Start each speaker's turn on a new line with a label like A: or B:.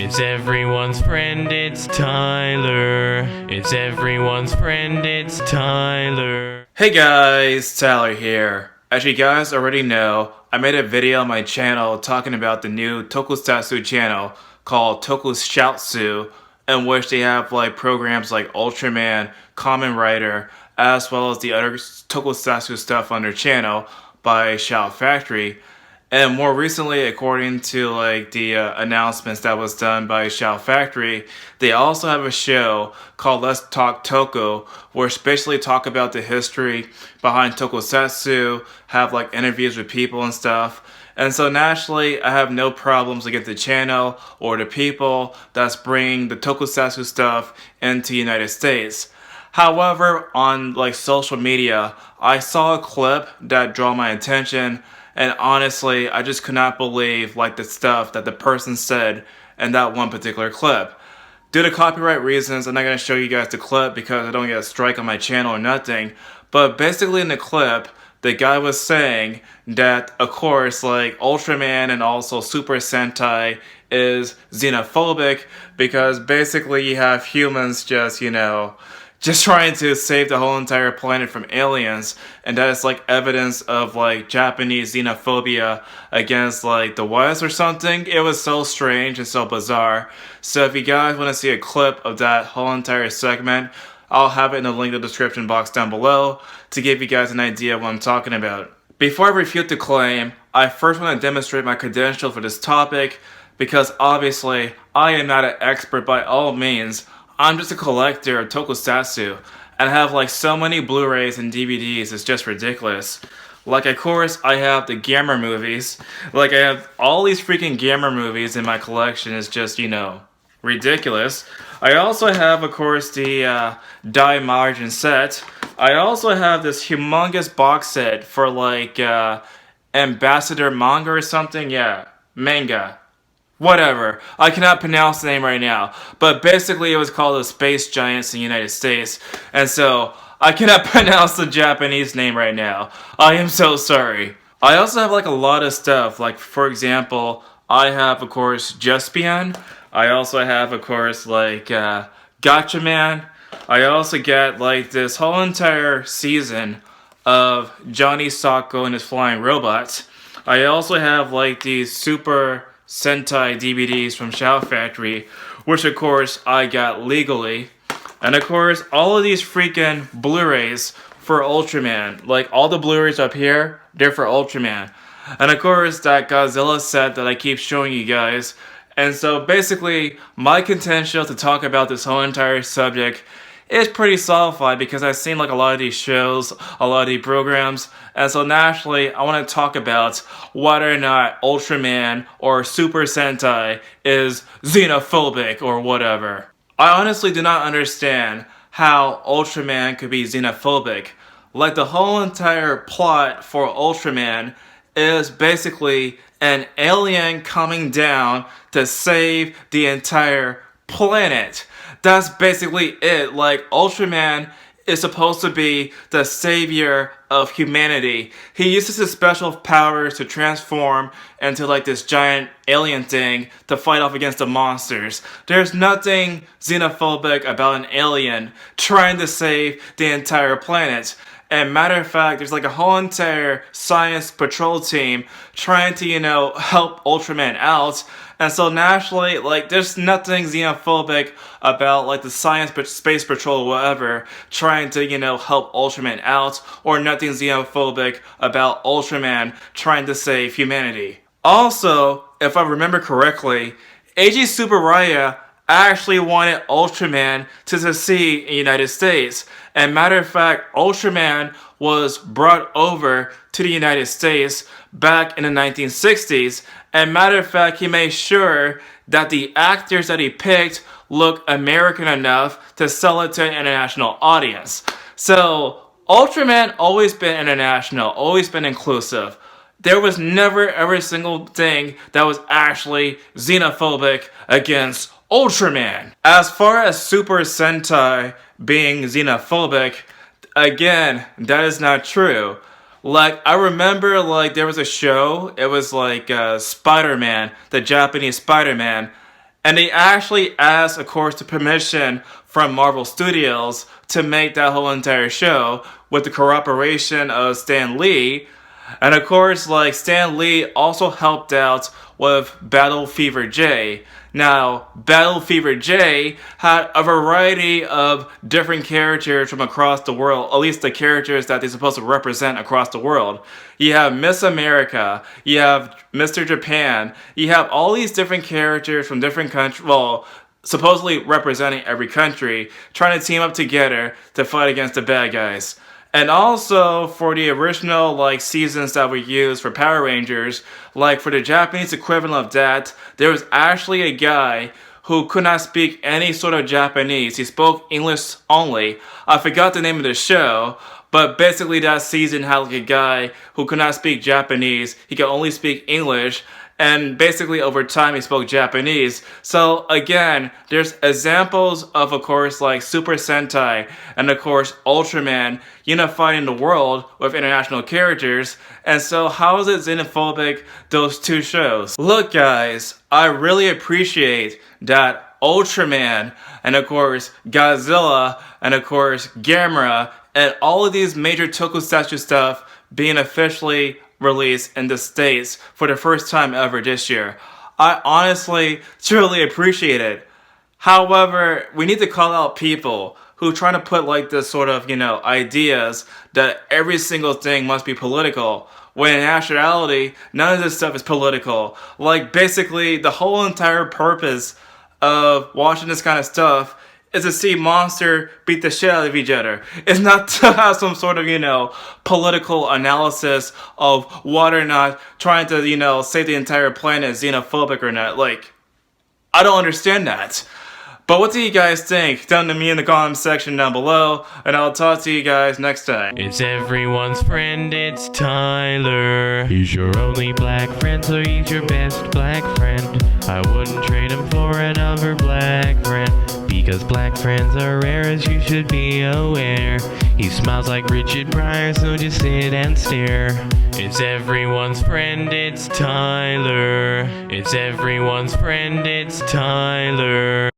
A: It's everyone's friend, it's Tyler. It's everyone's friend, it's Tyler.
B: Hey guys, Tyler here. As you guys already know, I made a video on my channel talking about the new tokusatsu channel called Tokusatsu, in which they have like programs like Ultraman, Kamen Rider, as well as the other tokusatsu stuff on their channel by Shout Factory. And more recently, according to like the announcements that was done by Shout Factory, they also have a show called Let's Talk Toko, which basically talk about the history behind tokusatsu, have like interviews with people and stuff. And so naturally, I have no problems against the channel or the people that's bringing the tokusatsu stuff into the United States. However, on like social media, I saw a clip that drew my attention. And honestly, I just could not believe like the stuff that the person said in that one particular clip. Due to copyright reasons, I'm not going to show you guys the clip because I don't get a strike on my channel or nothing. But basically in the clip, the guy was saying that, of course, like Ultraman and also Super Sentai is xenophobic because basically you have humans just trying to save the whole entire planet from aliens, and that is like evidence of like Japanese xenophobia against like the West or something. It was so strange and so bizarre. So if you guys want to see a clip of that whole entire segment, I'll have it in the link in the description box down below to give you guys an idea of what I'm talking about. Before I refute the claim, I first want to demonstrate my credential for this topic because obviously I am not an expert by all means. I'm just a collector of tokusatsu, and I have like so many Blu-rays and DVDs, it's just ridiculous. Like, of course, I have the Gamer movies. Like, I have all these freaking Gamer movies in my collection. It's just, ridiculous. I also have, of course, the Dai Margin set. I also have this humongous box set for like Ambassador Manga or something. Yeah, manga. Whatever. I cannot pronounce the name right now. But basically it was called the Space Giants in the United States. And so, I cannot pronounce the Japanese name right now. I am so sorry. I also have like a lot of stuff. Like, for example, I have, of course, Jaspion. I also have, of course, like, Gatchaman. I also get, like, this whole entire season of Johnny Sokko and his flying robots. I also have, like, these Super Sentai DVDs from Shout Factory, which of course I got legally. And of course all of these freaking Blu-rays for Ultraman. Like all the Blu-rays up here, they're for Ultraman. And of course that Godzilla set that I keep showing you guys. And so basically my contention to talk about this whole entire subject is pretty solidified because I've seen like a lot of these shows, a lot of these programs, and so naturally I want to talk about whether or not Ultraman or Super Sentai is xenophobic or whatever. I honestly do not understand how Ultraman could be xenophobic. Like the whole entire plot for Ultraman is basically an alien coming down to save the entire planet. That's basically it. Like, Ultraman is supposed to be the savior of humanity. He uses his special powers to transform into like this giant alien thing to fight off against the monsters. There's nothing xenophobic about an alien trying to save the entire planet. And matter of fact, there's like a whole entire science patrol team trying to, help Ultraman out. And so naturally, like, there's nothing xenophobic about, like, the science space patrol or whatever trying to, help Ultraman out, or nothing xenophobic about Ultraman trying to save humanity. Also, if I remember correctly, Eiji Tsuburaya actually wanted Ultraman to succeed in the United States. And matter of fact, Ultraman was brought over to the United States back in the 1960s. And matter of fact, he made sure that the actors that he picked look American enough to sell it to an international audience. So, Ultraman always been international, always been inclusive. There was never ever a single thing that was actually xenophobic against Ultraman. As far as Super Sentai being xenophobic, again, that is not true. Like, I remember, like, there was a show, it was like Spider-Man, the Japanese Spider-Man, And they actually asked, of course, the permission from Marvel Studios to make that whole entire show with the cooperation of Stan Lee. And of course, like, Stan Lee also helped out with Battle Fever J. Now, Battle Fever J had a variety of different characters from across the world, at least the characters that they're supposed to represent across the world. You have Miss America, you have Mr. Japan, you have all these different characters from different countries, well, supposedly representing every country, trying to team up together to fight against the bad guys. And also, for the original, like, seasons that were used for Power Rangers, like, for the Japanese equivalent of that, there was actually a guy who could not speak any sort of Japanese. He spoke English only. I forgot the name of the show, but basically that season had, like, a guy who could not speak Japanese. He could only speak English. And basically over time he spoke Japanese. So again, there's examples of course, like Super Sentai and of course Ultraman unifying the world with international characters. And so how is it xenophobic, those two shows? Look guys, I really appreciate that Ultraman and of course Godzilla and of course Gamera and all of these major tokusatsu stuff being officially released in the States for the first time ever this year. I honestly, truly appreciate it. However, we need to call out people who try to put like this sort of, ideas that every single thing must be political, when in actuality, none of this stuff is political. Like, basically, the whole entire purpose of watching this kind of stuff is to see monster beat the shit out of each other. It's not to have some sort of, political analysis of whether or not trying to, save the entire planet is xenophobic or not. Like, I don't understand that. But what do you guys think? Tell me in the comments section down below, and I'll talk to you guys next time.
A: It's everyone's friend, it's Tyler. He's your only black friend, so he's your best black friend. I wouldn't trade him for another black friend, because black friends are rare, as you should be aware. He smiles like Richard Pryor, so just sit and stare. It's everyone's friend, it's Tyler. It's everyone's friend, it's Tyler.